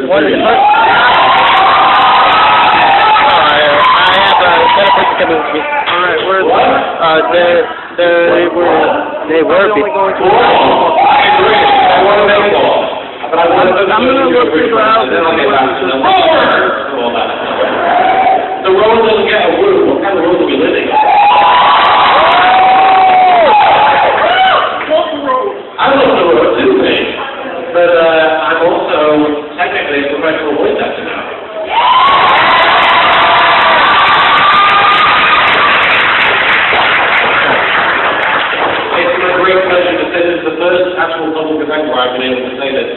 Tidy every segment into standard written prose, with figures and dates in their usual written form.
What is it? I have a set of people coming with me. Alright, where's they were going to I'm gonna look people out. The road doesn't get a woo. What kind of road are we living on? I love the road too, mate. But I'm also technically a professional voice actor now. It's my great pleasure to say this is the first actual public event where I've been able to say that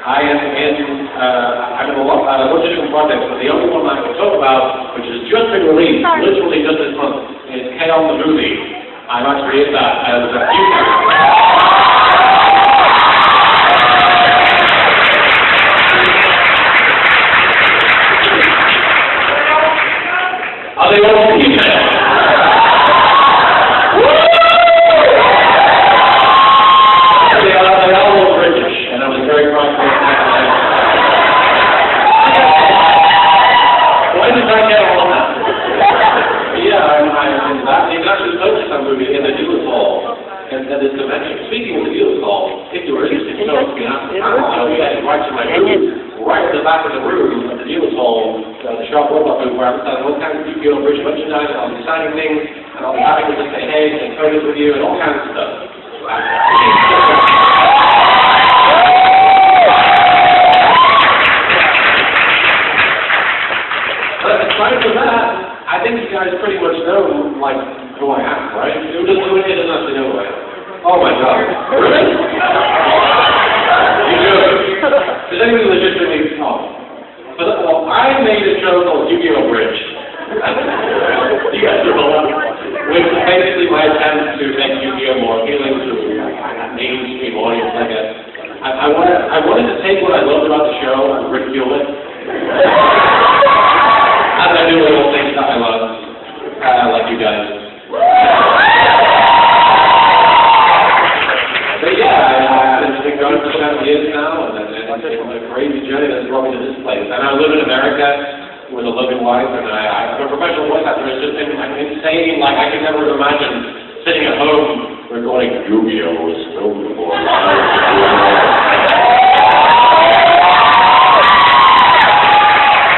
I am I'm in a bunch of different projects, but the only one I can talk about, which has just been released, literally just this month, is K.O. the movie. I'm actually in that as a few Are they all female? They are all British, and I was very proud of that. Why did I get all of that? Yeah, I'm in that. You can actually purchase that movie in the dealers hall at this convention. Speaking of the dealers hall, if you were interested, you know what's going to happen. I'll be right to my booth, right at the back of the room at the dealers hall, the shop robot booth where I'm selling all kinds of Abridged merchandise, and I'll be signing things, and I'll be having to just say hey, take photos with you, and all kinds of stuff. But aside from that, I think you guys pretty much know, like, who I am, right? Who doesn't actually know who I am? Oh my God. Really? You do? Does anyone legitimately talk? Well, I made a show called Yu-Gi-Oh! Abridged. You guys know that? Which is basically my attempt to make Yu-Gi-Oh! More appealing to a mainstream audience, I guess. I wanted to take what I loved about the show and ridicule it. As I do little things that I love, like you guys. But yeah, I've been going for 7 years now, and it's a crazy journey that's brought me to this place. And I live in America with a loving wife, and I'm a professional voice actor. It's just been insane. Like, I could never imagine sitting at home recording Yu-Gi-Oh! Was filmed before.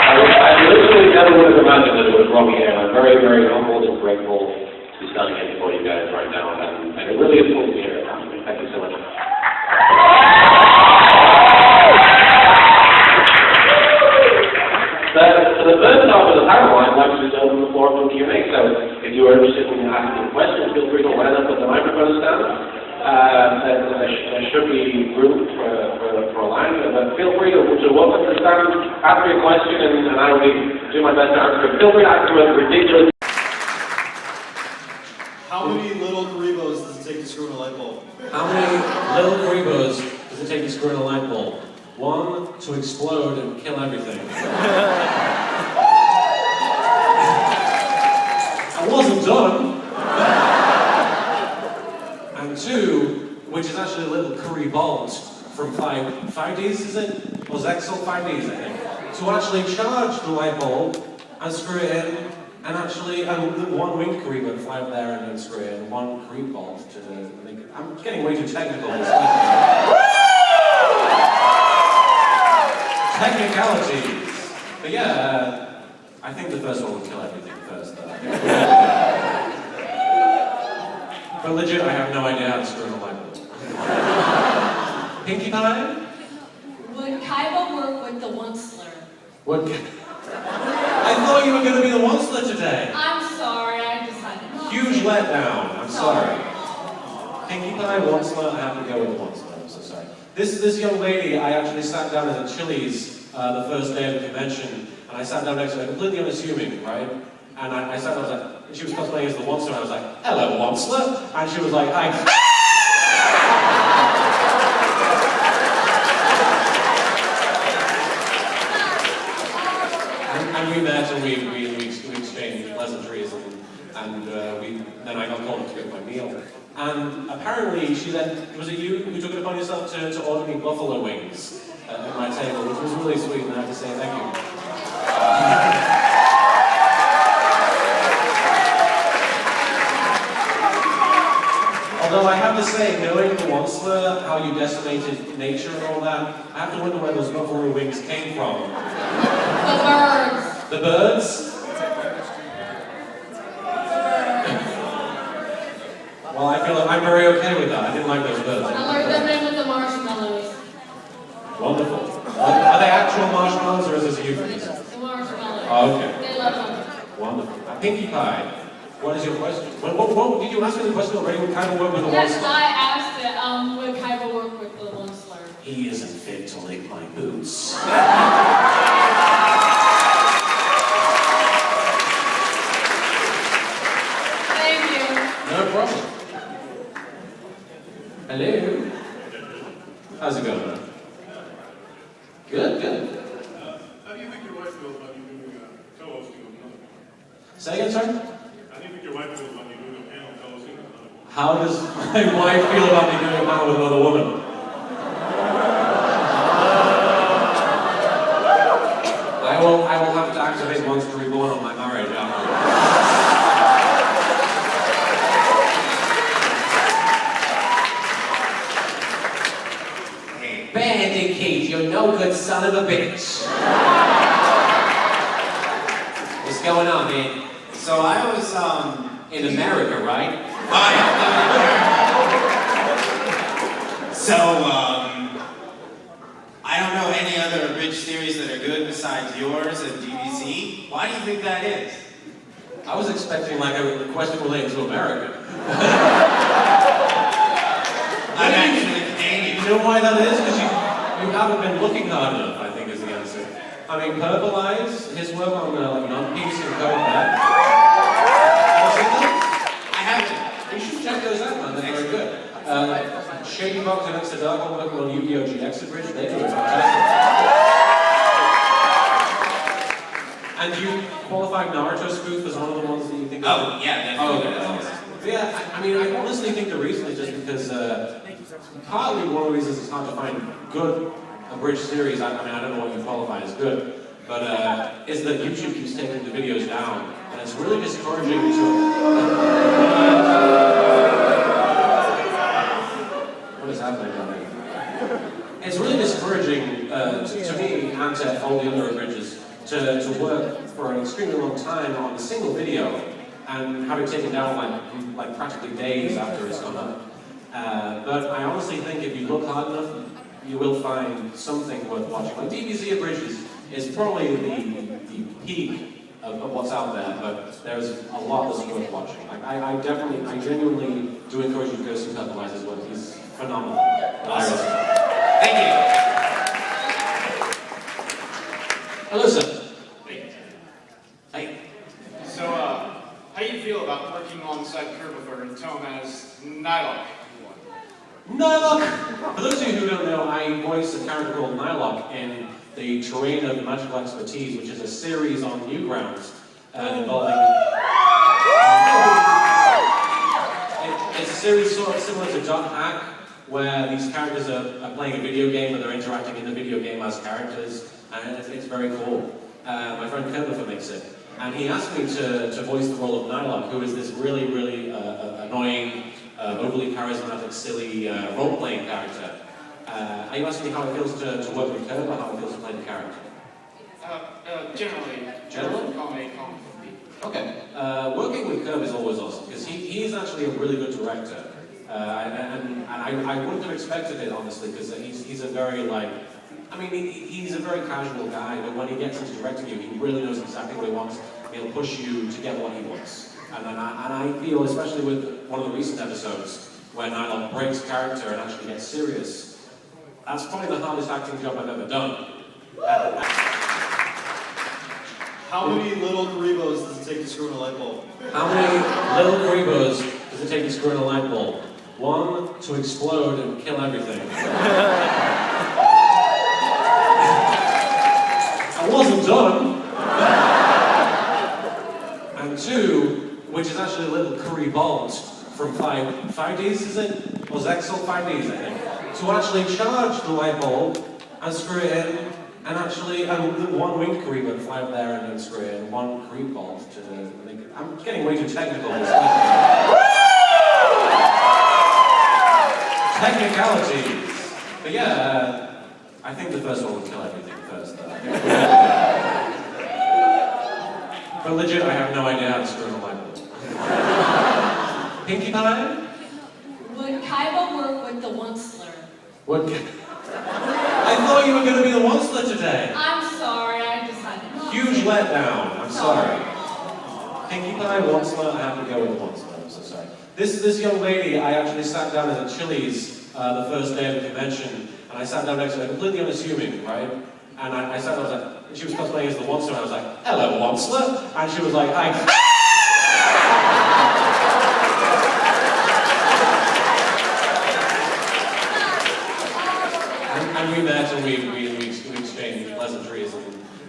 I literally never would have imagined that it was wrong here. I'm very, very humbled and grateful to be standing here before you guys right now, and it really is cool to hear it. Thank you so much. So the first half of the panel, I'd like to just open the floor for Q&A. So if you are interested in asking questions, feel free to line up at the microphone stand. There should be room for a line, but feel free to walk up to the stand, ask me a question, and I will do my best to answer it. Feel free to ask me a ridiculous. How many LittleKuribohs does it take to screw in a light bulb? How many LittleKuribohs does it take to screw in a light bulb? 1, to explode and kill everything. I wasn't done. And 2, which is actually LittleKuriboh from 5Ds, is it? Or Zexel 5Ds, I think. To actually charge the light bulb and screw it in, and actually, 1 winged Kuriboh to fly up there and then screw it in, 1 Kuriboh to make it. I'm getting way too technical. Technicalities. But yeah, I think the first one would kill everything first, though. But legit, I have no idea how to screw in a light bulb. Pinkie Pie? Would Kaiba work with the one-slur? What? I thought you were going to be the one-slur today. I'm sorry, I decided not. Huge letdown. I'm sorry. Pinkie Pie, one-slur, I have to go with the one-slur. I'm so sorry. This young lady, I actually sat down at Chili's the first day of the convention, and I sat down next to her, completely unassuming, right? And I sat down, I was like, she was cosplaying as the Once-Slur, and I was like, hello, Once-Slur? And she was like, hi. And we met, and we exchanged pleasantries, and then I got called to go to my meal. And apparently she said, was it you who took it upon yourself to order me buffalo wings? at my table, which was really sweet, and I have to say thank you. Although I have to say, knowing the monster, how you decimated nature and all that, I have to wonder where those buffalo wings came from. The birds. The birds? Well, I feel I'm very okay with that. I didn't like those birds. I learned them in with the marshmallows. Wonderful. Are they actual marshmallows or is this a euphemism? The marshmallows. Oh, okay. They love them. Wonderful. Pinkie Pie, what is your question? What, did you ask me the question already? What kind of work with the Yes, monster? I asked it, would Kaiba work with the one slur? He isn't fit to lick my boots. Thank you. No problem. Hello. How's it going, man? Good, good. How do you think your wife feels about you doing co-hosting with another? Say again, sir? How do you think your wife feels about you doing a panel co-hosting with another? How does my wife feel about me doing a panel with another woman? I will have to activate Monster Reborn on my marriage afterwards. Bandit Keith, you're no good son of a bitch. What's going on, man? So I was, In America, right? So, I don't know any other Abridged series that are good besides yours and DBZ. Why do you think that is? I was expecting like a question related to America. I'm actually Canadian. You know why that is? Because you haven't been looking hard enough, I think is the answer. I mean, Purple Eyes, his work on like One Piece and Code Black. I haven't. You should check those out, man. They're very good. Shady Box and Extra Dark are working on Yu-Gi-Oh! GX Abridged. They do it fantastic. And you qualified Naruto spoof as one of the ones that you think of? Oh, yeah, definitely. Oh, okay. Yeah, I mean, I honestly think the reason is just because partly one of the reasons it's hard to find good Abridged series, I mean, I don't know what you qualify as good, but is that YouTube keeps taking the videos down, and it's really discouraging to... What is happening down there? It's really discouraging to me and to all the other Abridges to work for an extremely long time on a single video and have it taken down like practically days after it's gone up. But I honestly think if you look hard enough, you will find something worth watching. Like DBZ Abridged is probably the peak of what's out there, but there's a lot that's worth watching. Like, I genuinely do encourage you to go see Purple Eyes' work. He's phenomenal. Awesome. Thank you. Hello, sir. Hey. So, how do you feel about working alongside Kurboh and Tome as Nylok? Nylok! For those of you who don't know, I voice a character called Nylok in the Terrain of Magical Expertise, which is a series on Newgrounds involving... It's a series sort of similar to Dot Hack, where these characters are playing a video game, but they're interacting in the video game as characters, and it's very cool. My friend Kurboh makes it. And he asked me to voice the role of Nylok, who is this really, really annoying, overly charismatic, silly role-playing character. Are you asking me how it feels to work with Kurboh, or how it feels to play the character? Generally. Generally? Comedy. Okay. Working with Kurboh is always awesome, because he's actually a really good director. And I wouldn't have expected it, honestly, because he's a very, like, I mean, he's a very casual guy, but when he gets into directing you, he really knows exactly what he wants. He'll push you to get what he wants. And I feel, especially with one of the recent episodes, when Nylok breaks character and actually gets serious, that's probably the hardest acting job I've ever done. How many LittleKuribohs does it take to screw in a light bulb? How many LittleKuribohs does it take to screw in a light bulb? 1, to explode and kill everything. I wasn't done. And 2, which is actually LittleKuriboh from 5Ds, is it? Or Zexel 5Ds, I think. To actually charge the light bulb and screw it in. And actually, one winged Kuriboh to fly up there and then screw it in, one Kuriboh to make it. I'm getting way too technical. Technicalities. But yeah, I think the first one would kill everything first. But legit, I have no idea how to screw in a light bulb. Pinkie Pie? Would Kaiba work with the Onceler? What? I thought you were going to be the Onceler today. I'm sorry, I decided not Huge to. letdown. I'm sorry. Pinkie Pie, Onceler, I have to go with Onceler. I'm so sorry. This young lady, I actually sat down at Chili's the first day of the convention, and I sat down next to her, completely unassuming, right? And I sat down, I was like, she was cosplaying as the Onceler, and I was like, hello, Onceler. And she was like, hi. And we met and we exchanged pleasantries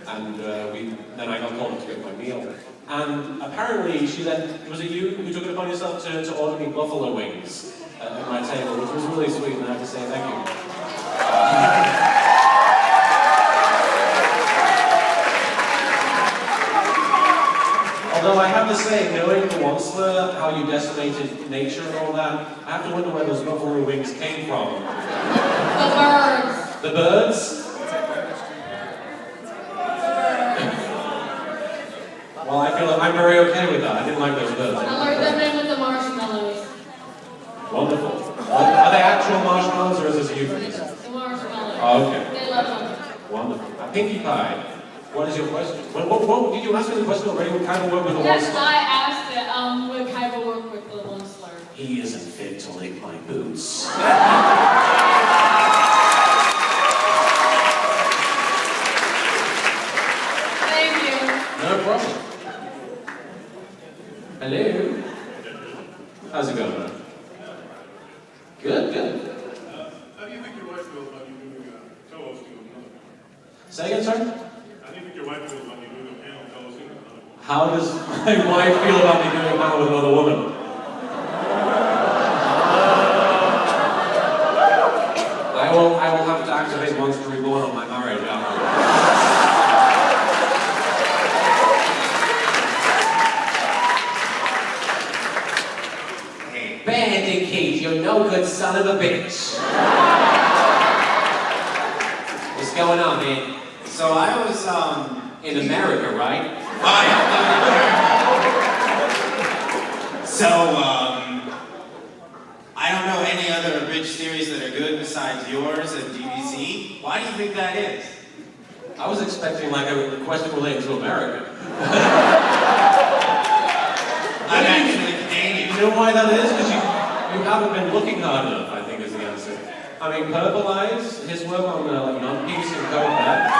and then I got called to get my meal. And apparently she then, was it you who took it upon yourself to order me buffalo wings at my table, which was really sweet, and I have to say thank you. Although I have to say, knowing the Onceler, how you decimated nature and all that, I have to wonder where those buffalo wings came from. The birds. The birds? Well, I feel I'm very okay with that. I didn't like those birds. I lured them in with the marshmallows. Wonderful. Are they actual marshmallows or is this a euphemism? The marshmallows. Oh, okay. They love them. Wonderful. Pinkie Pie, what is your question? What, did you ask me the question already? What kind of work with the Yes, Onceler? I asked it, would Kaiba work with the Onceler? He isn't fit to lick my boots. Thank you. No problem. Hello? How's it going, man? Good, good. How do you think your wife feels about you doing co-hosting with another panel? Say again, sir? How do you think your wife feels about you doing a panel co-hosting with another woman? How does my wife feel about me doing a panel with another woman? I will have to activate Once to Reborn on my marriage afterwards. Bandit Keith, you no good son of a bitch. What's going on, man? So I was, In America, right? So, I don't know any other Abridged series that are good besides yours and DBZ. Why do you think that is? I was expecting like a question related to America. I'm actually Canadian. You know why that is? Because you haven't been looking hard enough, I think is the answer. I mean, Purple Eyes, his work on like non-peace and code there.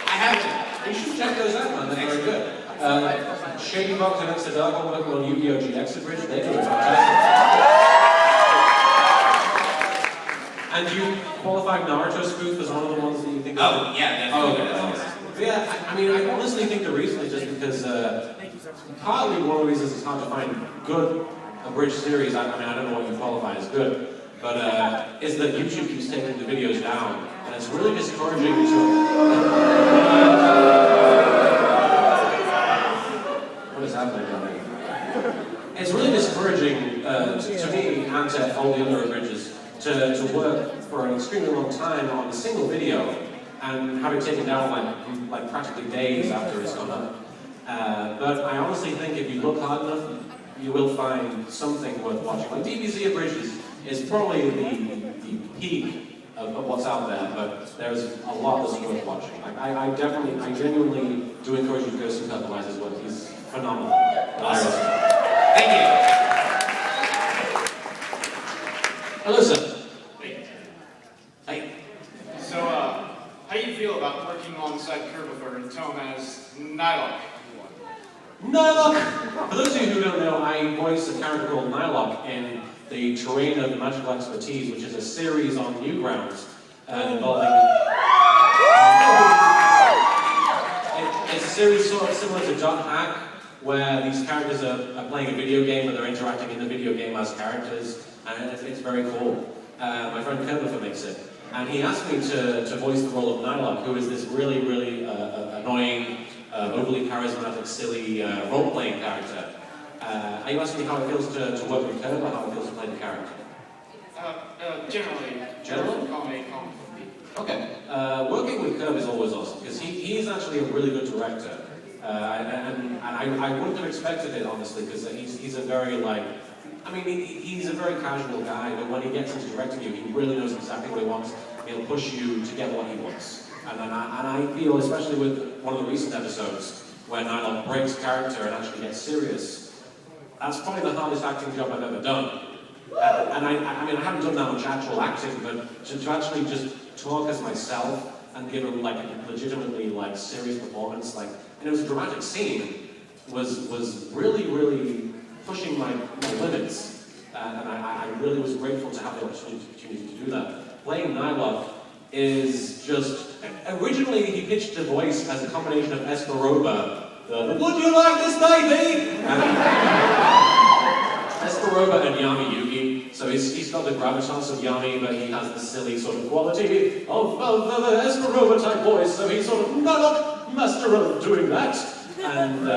I haven't. You should check those out, man. They're very good. Shady Box and Extra are working on Yu-Gi-Oh! GX Abridged. They do it fantastic. And you qualified Naruto spoof as one of the ones that you think of? Oh, yeah, definitely. Oh, okay. But yeah, I mean, I honestly think the reason is just because partly one of the reasons it's hard to find good Abridged series, I mean, I don't know what you qualify as good, but is that YouTube keeps taking the videos down, and it's really discouraging to... What is happening down there? It's really discouraging to me and to all the other Abridges to work for an extremely long time on a single video and have it taken down like practically days after it's gone up. But I honestly think if you look hard enough, you will find something worth watching. Like DBZ Abridged is probably the peak of what's out there, but there's a lot that's worth watching. I genuinely do encourage you to go see Purple Eyes' work. He's phenomenal. Awesome. Thank you. Hello, sir. Hey. So, how do you feel about working alongside LittleKuriboh and Tome as Nylok? Nylok! For those of you who don't know, I voice a character called Nylok in the Terrain of Magical Expertise, which is a series on Newgrounds involving... It's a series sort of similar to Dot Hack, where these characters are playing a video game, but they're interacting in the video game as characters, and it's very cool. My friend Kermiffer makes it. And he asked me to voice the role of Nylock, who is this really, really annoying, overly charismatic, silly role-playing character. Are you asking me how it feels to work with Curb, or how it feels to play the character? Generally. Generally? Comedy. Okay. Working with Curb is always awesome, because he's actually a really good director. And I wouldn't have expected it, honestly, because he's a very, like, I mean, he's a very casual guy, but when he gets into directing you, he really knows exactly what he wants. He'll push you to get what he wants. And I feel, especially with one of the recent episodes, when Nylock breaks character and actually gets serious, that's probably the hardest acting job I've ever done. And I mean, I haven't done that much actual acting, but to actually just talk as myself and give him like a legitimately like serious performance, like, and it was a dramatic scene, was really, really pushing my limits. And I really was grateful to have the opportunity to do that. Playing Nylock is just, originally he pitched the voice as a combination of Esperoba, would you like this baby? Esperoba and Yami Yugi, so he's got the gravitas of Yami, but he has the silly sort of quality of the Esperoba type voice, so he's sort of, Nylock, master of doing that. And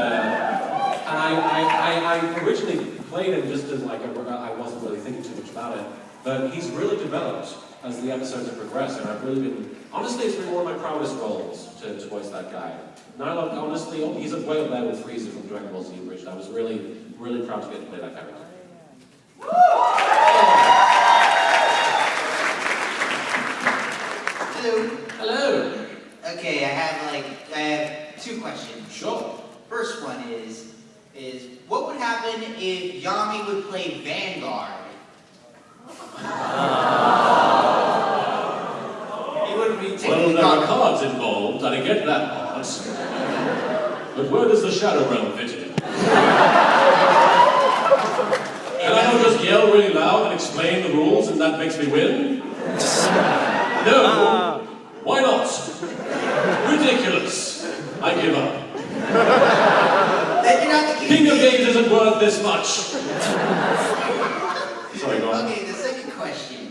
I originally played him just as like, I wasn't really thinking too much about it, but he's really developed as the episodes have progressed, and I've really been, honestly, it's been one of my proudest roles to voice that guy. Nylock, honestly, he's way up there with Frieza from Dragon Ball Z Abridged. I was really, really proud to get to play that character. Hello. Hello. Okay, I have two questions. Sure. First one is what would happen if Yami would play Vanguard? He wouldn't be taking Well, the there are call. cards involved, I get that part. But where does the Shadow Realm fit in? Can I not just yell really loud and explain the rules and that makes me win? No! Why not? Ridiculous! I give up. Then you're not the King of Games isn't worth this much! Sorry, go on. Okay, the second question.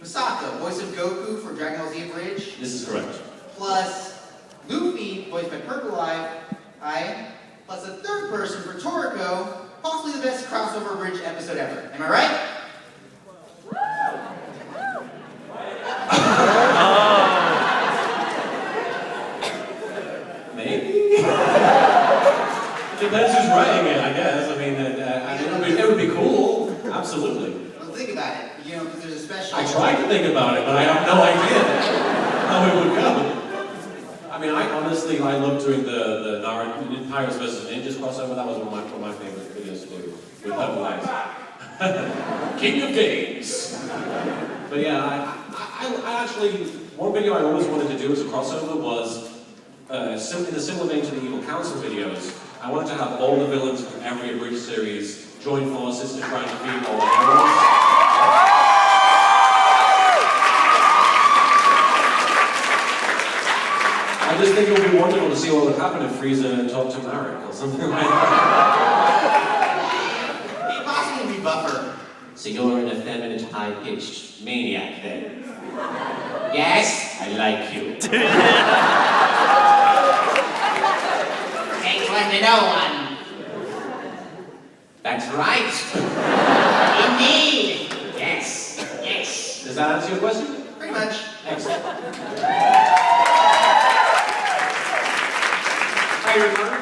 Masako, voice of Goku for Dragon Ball Z Abridged, This is correct. plus Luffy, voiced by Purple Eye, plus a third person for Toriko, possibly the best crossover Abridged episode ever. Am I right? Maybe? Depends who's writing it, I guess. I mean, it would be cool. Absolutely. Well, think about it. You know, because there's a special. I tried to think about it, but I have no idea how it would go. I mean, I love doing the Naruto Pirates vs. Ninjas crossover. That was one of my favorite videos to do with Purple Eyes. King of Games. But yeah, I actually, one video I always wanted to do as a crossover was, in a similar vein to the Evil Council videos, I wanted to have all the villains from every Abridged series join forces to try and defeat all the heroes. I just think it would be wonderful to see what would happen if Frieza talked to Marek or something like that. He'd possibly be Buffer. So you're an effeminate, high-pitched maniac then? Yes, I like you. Takes one to know one. That's right. Indeed. Yes. Yes. Does that answer your question? Pretty much. Excellent.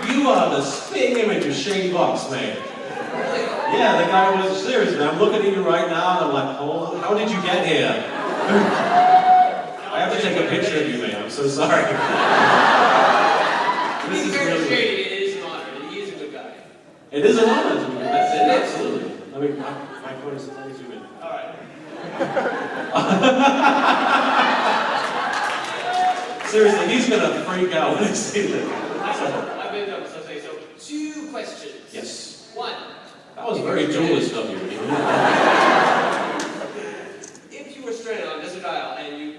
You are the spitting image of Shady Box, man. Yeah, the guy was seriously. I'm looking at you right now, and I'm like, oh, how did you get here? I have to take a picture of you, man. I'm so sorry. This is really. It is an honor. He is a good guy. It is an honor to me. That's it. Absolutely. I mean, my phone is. Let me zoom in. All right. Seriously, he's gonna freak out when he sees it. I've been so say so. Two questions. Yes. One. That was very duelist of you. If you were stranded on a desert isle and you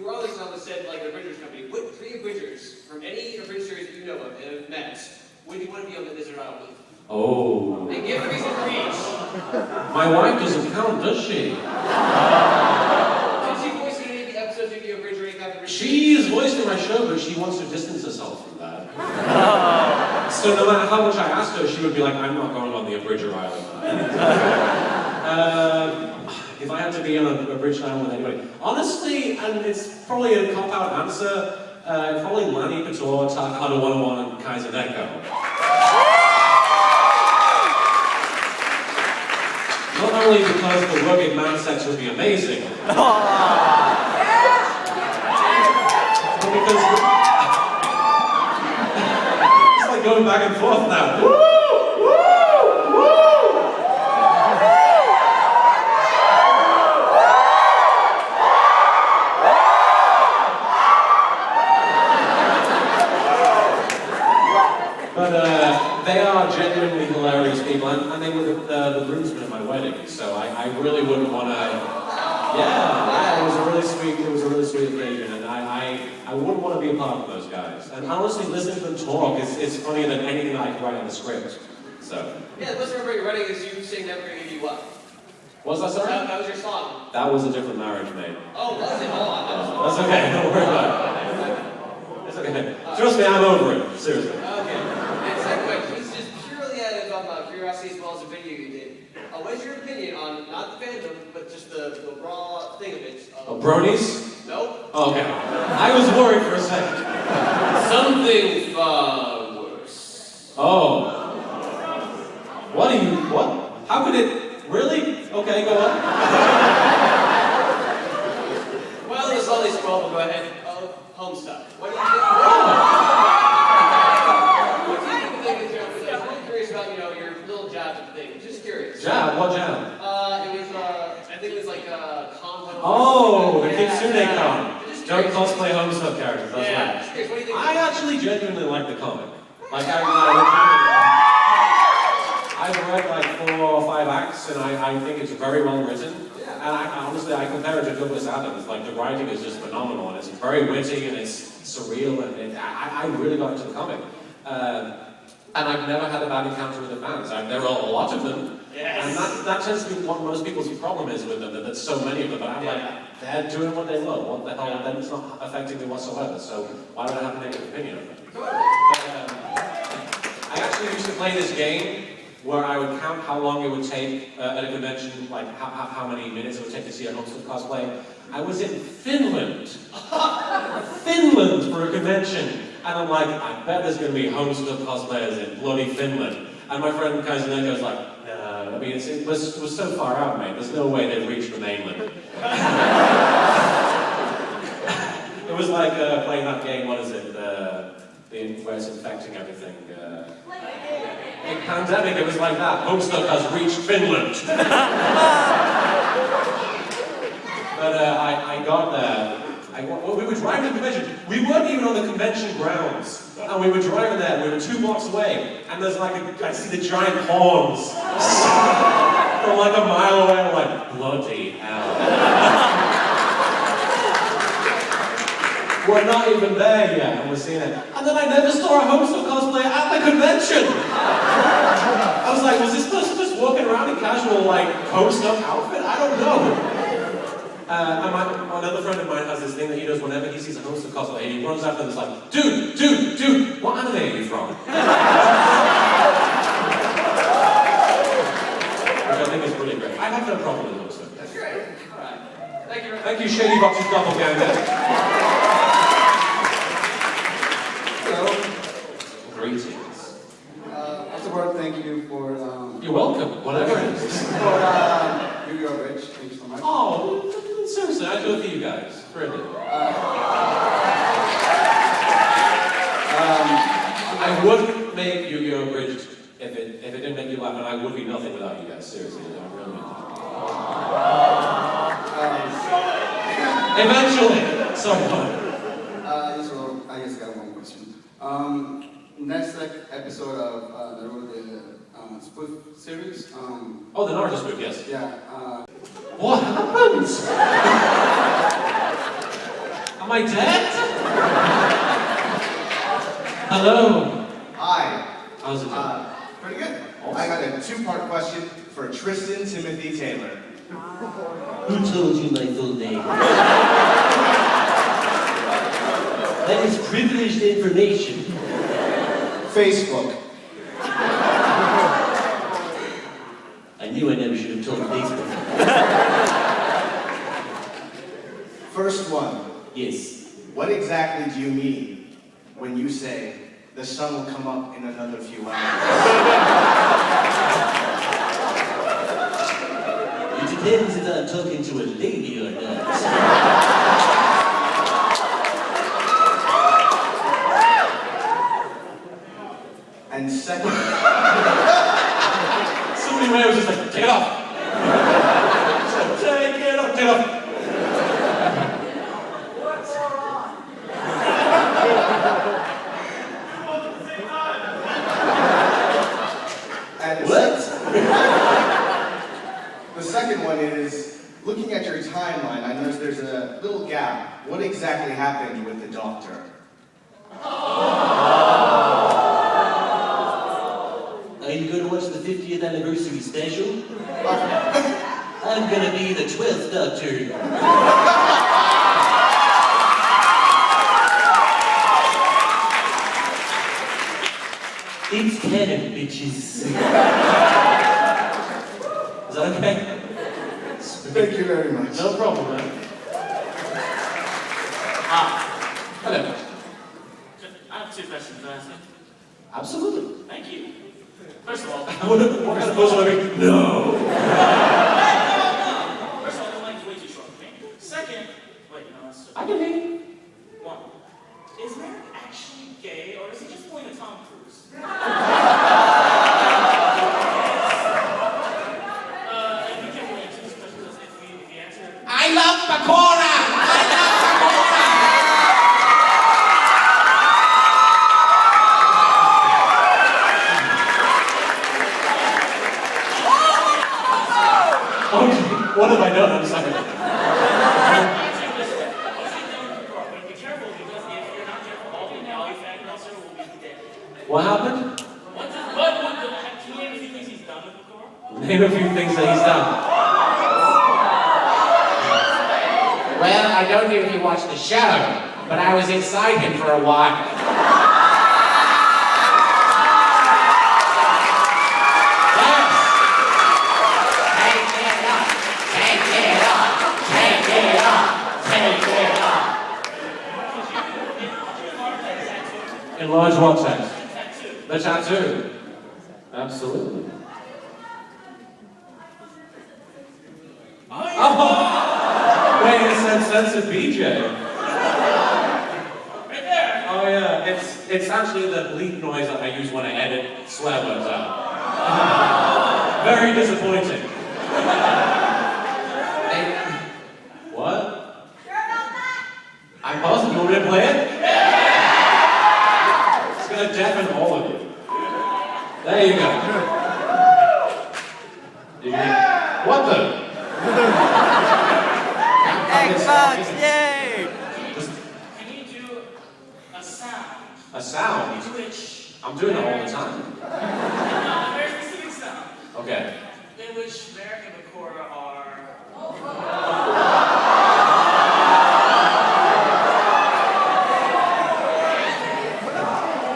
were on this on the set like an Abridged company, what three Abridgers from any Abridged series that you know of have met would you want to be on the desert isle with? Oh. And give a reason for each. My wife doesn't count, does she? breaking out the She is voiced in my show, but she wants to distance herself from that. So no matter how much I asked her, she would be like, I'm not going on the Abridged Island. If I had to be on a Abridged Island with anybody, honestly, and it's probably a cop-out answer, probably Lanny Couture, Takahata 101, and Kaiser Neko. Not only because the rugged man sex would be amazing, but because it's like going back and forth now. Woo! Woo! Woo! But they are genuinely hilarious people, and they were the groomsmen at my wedding, so I really wouldn't want to. Yeah, it was a really sweet occasion, and I wouldn't want to be a part of those guys. And honestly, listening to them talk is funnier than anything that I could write in the script. So. Yeah, the most remember at your wedding is you saying Never Gonna Give You Up. What was that, sorry? That was your song. That was a different marriage, mate. Oh, was it? Hold on. That's okay, don't worry about it. It's okay. Trust me, I'm over it. Seriously. Okay. And second question, this is just purely out of curiosity as well as a video you did. What's your opinion on, not the fandom, but just the raw thing of it? Bronies? Nope. Oh, okay. I was worried for a second. Something far worse. Oh. What? How could it, really? Okay, go on. Well, there's all these 12, go ahead. Oh, home stuff. What do you think? What do you think of the thing? I'm really curious about, your little jab thing. Just curious. Jab? What jab? I think it was like Con. Oh, the Kitsune Con. Don't cosplay home stuff characters, that's Yeah, right. just curious. What do you think? I actually genuinely like the comic. Like, I've read like 4 or 5 acts, and I think it's very well written. And honestly, I compare it to Douglas Adams. Like, the writing is just phenomenal, and it's very witty, and it's surreal, and I really got into the comic. And I've never had a bad encounter with the fans. There are a lot of them, and that tends to be what most people's problem is with them, that there's so many of them. But I'm like, they're doing what they love. What the hell? Then it's not affecting me whatsoever. So why would I have a negative opinion of them? But, I actually used to play this game where I would count how long it would take at a convention, like how many minutes it would take to see a Homestuck cosplay. I was in Finland. Finland for a convention. And I'm like, I bet there's going to be Homestuck cosplayers in bloody Finland. And my friend Kaiser Neko was like, no, I mean, it was so far out, mate. There's no way they'd reach the mainland. It was like playing that game, what is it? Where it's infecting everything. In Pandemic, it was like that. Homestuck has reached Finland. But I got there. We were driving to the convention. We weren't even on the convention grounds. And we were driving there. We were 2 blocks away. And there's like I see the giant horns from like a mile away. I'm like, bloody hell. We're not even there yet, and we're seeing it. And then I never saw a Homestuck cosplayer at the convention. I was like, was this person just walking around in casual, like, Homestuck outfit? I don't know. Another friend of mine has this thing that he does whenever he sees a Homestuck cosplayer. He runs after them and is like, dude, what anime are you from? Which I think is really great. I have no problem with Homestuck. That's great. All right. Thank you. Thank you, Shady Box's doppelganger. Hello. Greetings. First of all, thank you for... You're welcome, whatever it is. For Yu-Gi-Oh! Abridged, thank you so much. Oh, seriously, I do it for you guys. Really. I wouldn't make Yu-Gi-Oh! Abridged if it didn't make you laugh, and I would be nothing without you guys. Seriously, I really mean that. Eventually, someone. I just got one question. Next episode of Naruto, the spoof series. Oh, the Naruto spoof, yes. Yeah. What happened? Am I dead? Hello. Hi. How's it going? Pretty good. I got a 2-part question for Tristan Timothy Taylor. Who told you my full name? That is privileged information. Facebook. I knew I never should have told Facebook. First one. Yes. What exactly do you mean when you say the sun will come up in another few hours? It depends if I'm talking to a lady or not. And second, Somebody in was just like, take it off. Take it off, take it off. and What? the second one is, looking at your timeline, I noticed there's a little gap. What exactly happened with the doctor? Are you going to watch the 50th anniversary special? I'm going to be the 12th Doctor. It's canon, bitches. Is that okay? Thank you very much. No problem, man. Hello. I have two questions to ask you. Absolutely. Thank you. First of all, What kind of person would I be? No. First of all, the line's way too short for me. Second, wait, no, that's I can hear you. one. Is Merrick actually gay, or is he just pulling a Tom Cruise? And you can't really answer this question because if you answer, I love Bakura! I love Bakura! What have I done? I'm sorry. answer this way. What's he doing with Bakura? But be careful because if you're not careful, all the Maui fan culture will be dead. What happened? Can you name a few things he's done with Bakura? Name a few things that he's done. Well, I don't know if you watched the show, but I was inside him for a while. Enlarge what text? The tattoo. Absolutely. Oh! Wait, it said censored BJ. Right there. Oh yeah, it's actually the bleep noise that I use when I edit swear words out. Very disappointing. What? I'm positive. You want me to play it? It's gonna deafen all of you. There you go. Did you hear? What the? Xbox, yay! Can you do a sound? A sound? Which? I'm doing it all the time. No, a very specific sound. Okay. In which Merrick and Bakura are.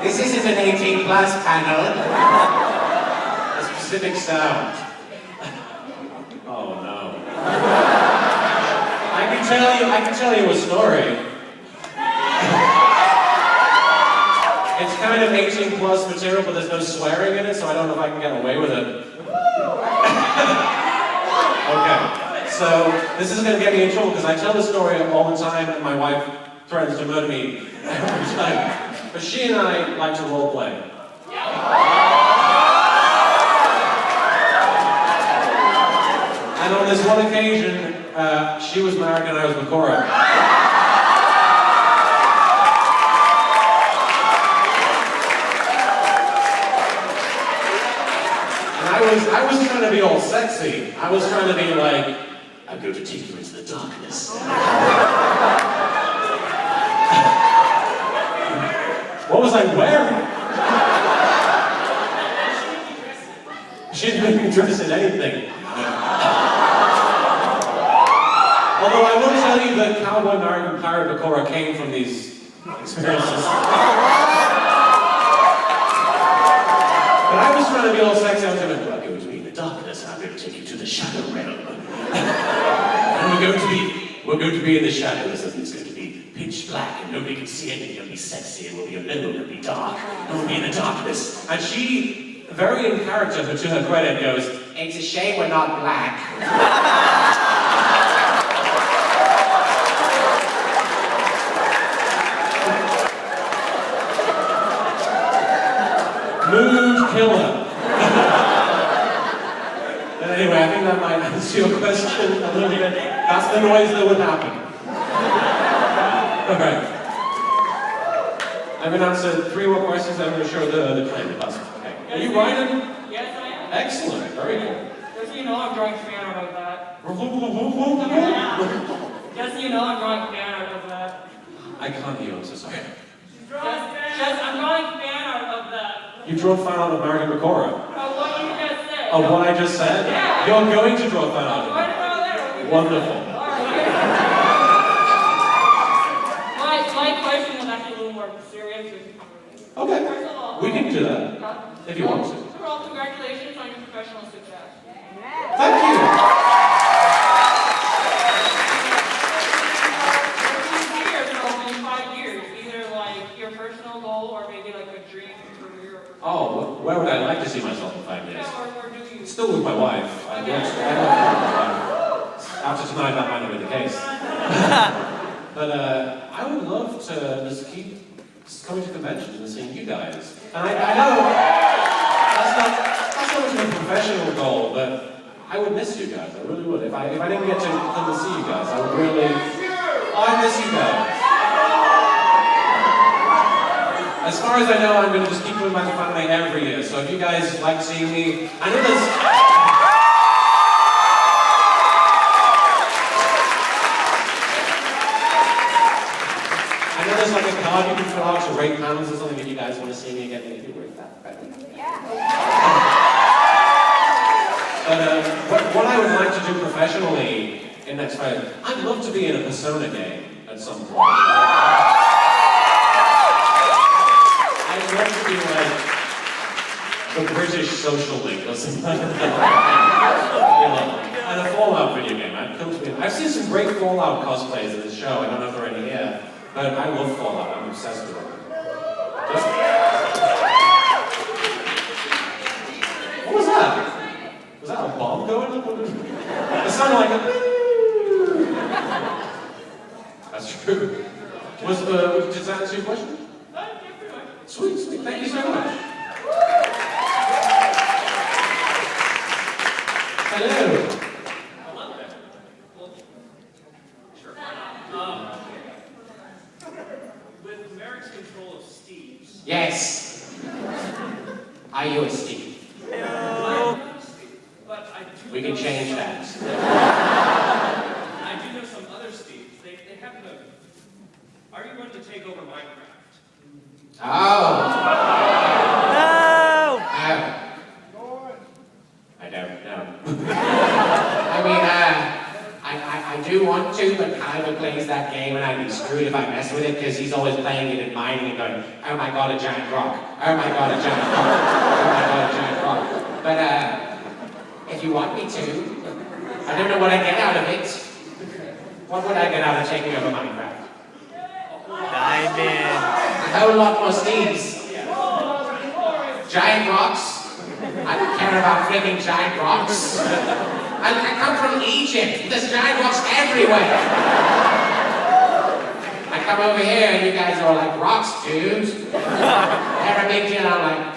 This isn't an 18+ panel. A specific sound. Oh no. I can tell you a story. It's kind of 18+ material, but there's no swearing in it, so I don't know if I can get away with it. Okay, so this is gonna get me in trouble because I tell the story all the time and my wife threatens to murder me every time. But she and I like to role play. And on this one occasion, she was Merrick and I was Bakura. And I was trying to be all sexy. I was trying to be like, I'm going to take you into the darkness. What was I wearing? She didn't make me dress in anything. Although I will tell you that Cowboy Merrick and Pirate Bakura came from these experiences. But I was trying to be all sexy. I was going to go to be in the darkness. I'm going to take you to the shadow realm. And we're going to be in the shadows, and it's going to be pitch black, and nobody can see anything. It'll be sexy, and we'll be alone, it'll be dark, and we'll be in the darkness. And she, very in character, but to her credit, goes, "It's a shame we're not black." Mood killer. But anyway, I think that might answer your question a little bit. That's the noise that would happen. Alright. I'm going to answer 3 more questions, then I'm going to show the claim. That's okay. Are you writing? Yes, I am. Excellent, very good. Just so you know, I'm drawing fan art of that. Just so you know, I'm drawing fan art of that. I can't hear you, I'm so sorry. I'm drawing fan art of that. You drew a fan art of American Ricora? Of what you just said. Of what I just said? Yeah. You're going to draw a fan art of Right that? around there. Wonderful. My question was actually a little more serious. Okay. First of all, We can do that, if you want to. Overall, congratulations on your professional success. Thank you. In 5 years, either like your personal goal or maybe like a dream career. Oh, where would I like to see myself in 5 years? Yeah, or do you? Still with my wife. I love my wife. After tonight, that might not be the case. But I would love to just keep coming to conventions and seeing you guys. And I know that's not much of a professional goal, but I would miss you guys. I really would. If I didn't get to come to see you guys, I would really. I miss you guys. As far as I know, I'm going to just keep coming back to Fanime every year. So if you guys like seeing me, I know there's. I know there's like a card you can fill out to rate panels or something if you guys want to see me again. Maybe you rate that. But what I would like to do professionally in next Friday, I'd love to be in a Persona game at some point. I'd love to be like the British Social Link or something like that. And a Fallout video game. I've seen some great Fallout cosplays in this show. I don't know if they're any here, but I love Fallout. I'm obsessed with it. What was that? Was that a bomb going up? It sounded like a. That's true. Does that answer your question? Sweet. Thank you so much. Hello. Hello there. Well, sure. With Merrick's control of Steve's. Yes. Are you a Steve? But I do We can change that. I do know some other Steves. They happen to. Are you going to take over Minecraft? Oh. No. I don't know. I mean, I do want to, but Kaiba plays that game and I'd be screwed if I mess with it because he's always playing it and mining and going, oh my god, a giant rock. Oh my god, a giant rock. Oh my god, a giant rock. But, if you want me to, I don't know what I get out of it. What would I get out of taking over Minecraft? Diamond. A whole lot more Steves. Giant rocks. I don't care about freaking giant rocks. I come from Egypt. There's giant rocks everywhere. I come over here and you guys are like, rocks, dude. They're a big deal. I'm like,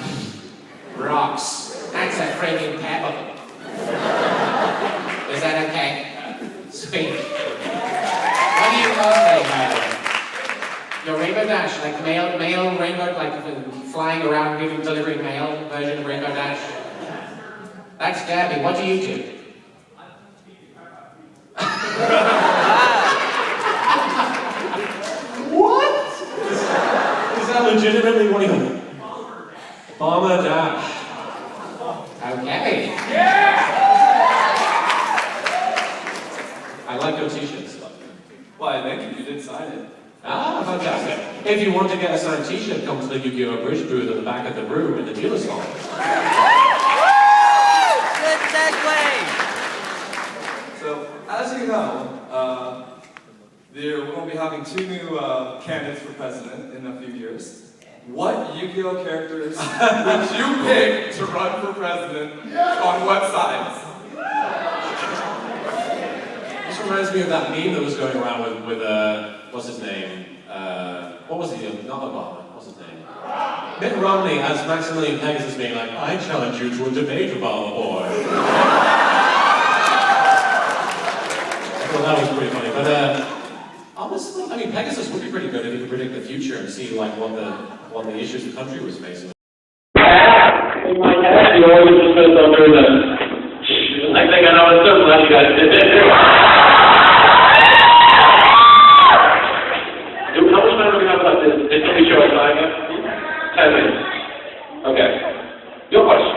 rocks. That's a freaking pebble. Is that okay? Sweet. What do you cosplay, by the way? Your Rainbow Dash, like mail Rainbow, like flying around delivering mail version of Rainbow Dash. That's Gabby. What do you do? What? Is that legitimately what you Bomber Dash. Okay. Yeah! I like your t-shirts. Why, thank you. You did sign it. Ah, fantastic. If you want to get a signed t-shirt, come to the Yu-Gi-Oh! Abridged booth at the back of the room in the dealer's hall. Good segue! So, as you know, we're going to be having 2 new candidates for president in a few years. What Yu-Gi-Oh! Characters would you pick to run for president on what sides? This reminds me of that meme that was going around with what's his name? What was he? Not Obama. What's his name? Mitt Romney as Maximilian Pegasus being like, I challenge you to a debate, Obama boy. Well, that was pretty funny. But honestly, I mean, Pegasus would be pretty good if you could predict the future and see like what the issues the country was facing. In my head, you always just feel so nervous. I think I know, I'm so glad you guys did it. How much time do we have left? Is somebody show us time yet? 10 minutes. Okay. Your question.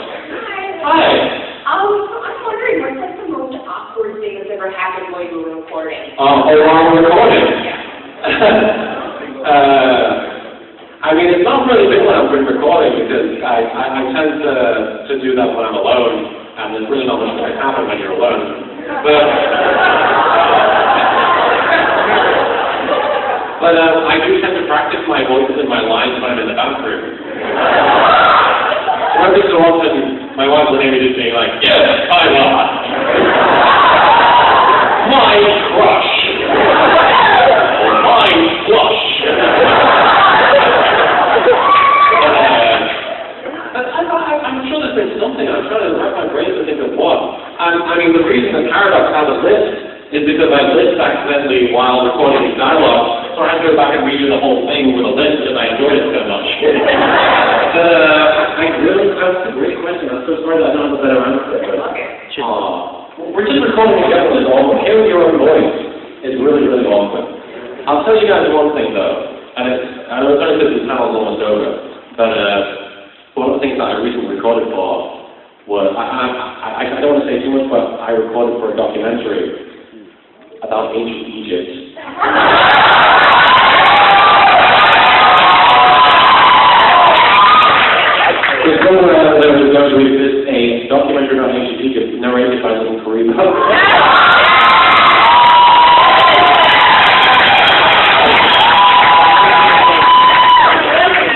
Hi. I'm wondering, what's like the most awkward thing that's ever happened while you were recording? While we're recording? I mean, it's not really been when I've been recording because I tend to do that when I'm alone, and there's really not much that can happen when you're alone. But I do tend to practice my voices and my lines when I'm in the bathroom. Every so often, my wife will hear me just being like, yes, I love my crush. My flush. I'm sure there's been something. I'm trying to wrap my brain to think of what. I mean, the reason that Paradox has a list is because I lisped accidentally while recording these dialogues. So I had to go back and redo the whole thing with a list because I enjoyed it so much. That's a great question. I'm so sorry that I don't have a better answer. We're just recording together with all. Hearing your own voice is really, really awesome. I'll tell you guys one thing though, and I know it's only because this panel's almost over, but one of the things that I recently recorded for was, I don't want to say too much, but I recorded for a documentary about ancient Egypt. There's somewhere out there who's going to exist a documentary about ancient Egypt narrated by LittleKuriboh.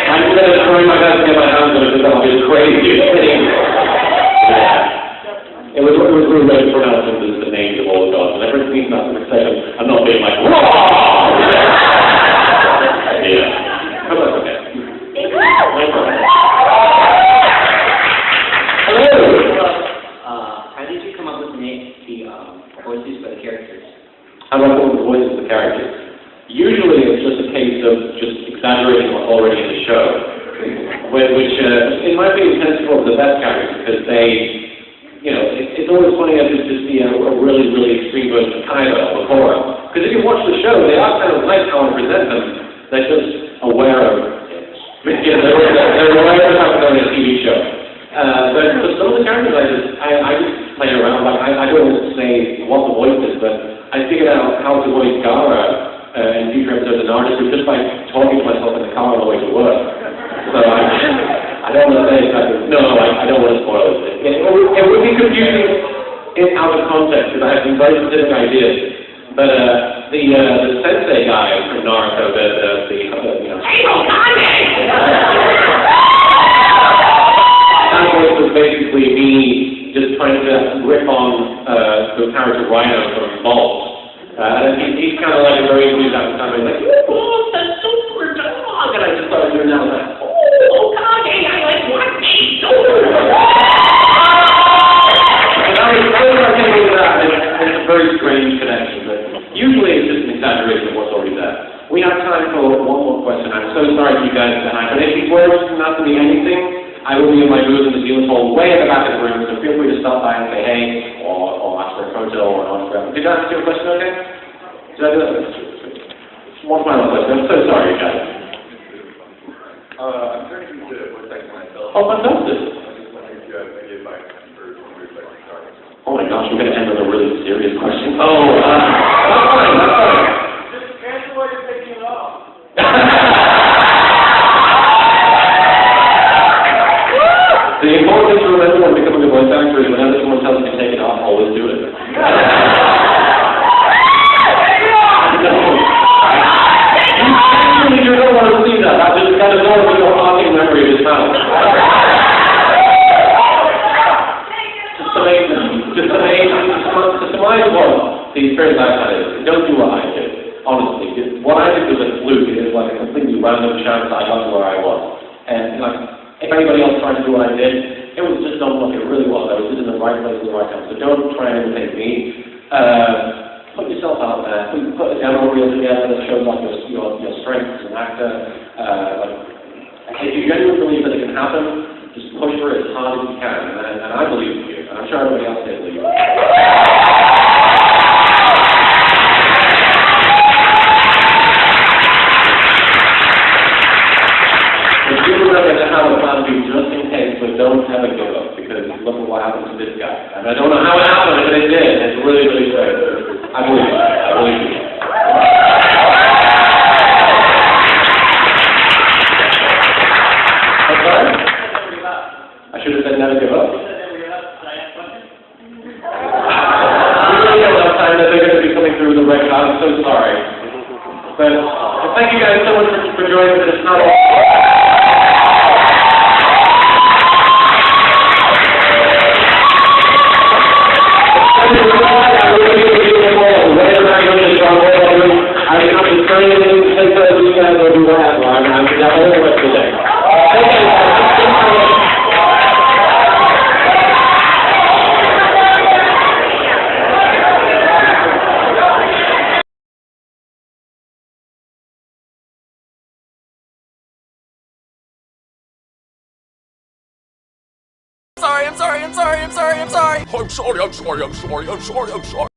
I'm going to try my best to get my hands on it because I'll be crazy. Yeah. It was really really pronounced as the names of all the gods, and every time that succession, I'm not being like, whoa! Yeah. But that's okay. How did you come up with the voices for the characters? How do I come up with the voices of the characters? Usually it's just a case of just exaggerating what's already in the show, which in my opinion tends to go the best characters because they, you know, it's always funny to see a really, really extreme version of Kaiba or Korra. Because if you watch the show, they are kind of like how I present them. They're just aware of it. They're aware of how they're in a TV show. But for some of the characters, I just play around. Like I don't say what the voice is, but I figured out how to voice Gara in future episodes of Naruto just by talking to myself in the car on the way to work. So I don't want to say exactly. No, I don't want to spoil it. It would be confusing out of context because I have some very specific ideas. But the sensei guy from Naruto, that voice was basically me just trying to rip on the character Rhino from Vault. And he's kind of like a very enthusiastic time. He's like, oh, that's so super dog! And I just started doing that. I was like, oh, Kage, I like what they do! And I was getting into that, and it's a very strange connection, but usually it's just an exaggeration of what's already there. We have time for one more question. I'm so sorry for you guys to have, but if you were not to be anything, I will be in my booth in the dealer's hall way at the back of the room, so feel free to stop by and say hey, or ask for a photo or an autograph. Did I answer your question okay? Did I do that? One final question. I'm so sorry, guys. I'm turning to voice acting myself. Oh, fantastic. I just wondering if you have any advice for voice acting starters. Oh my gosh, we're going to end on a really serious question. Oh, that's fine, that's fine. Just answer while you're taking it off. got a more with a haunting memory of his house. Just to surmise what the experience I've had is, don't do what I did, honestly. What I did was a fluke, it is like a completely random chance I got to where I was. And like, if anybody else tried to do what I did, it was just not what it really was. I was just in the right place at the right time. So don't try and imitate me. Put yourself out there. Put a demo reel together that shows like your strengths as an actor. If you genuinely believe that it can happen, just push for it as hard as you can. And I believe in you. And I'm sure everybody else did believe in you. Remember to have a plan B just in case, but don't ever give up, because look at what happened to this guy. And I don't know how it happened, but it did. It's really, really strange. I believe it. I believe it. I'm sorry? I should have said never give up. We really don't have time that they're going to be coming through the red card. I'm so sorry. But thank you guys so much for joining us. It's not all. I'm sorry.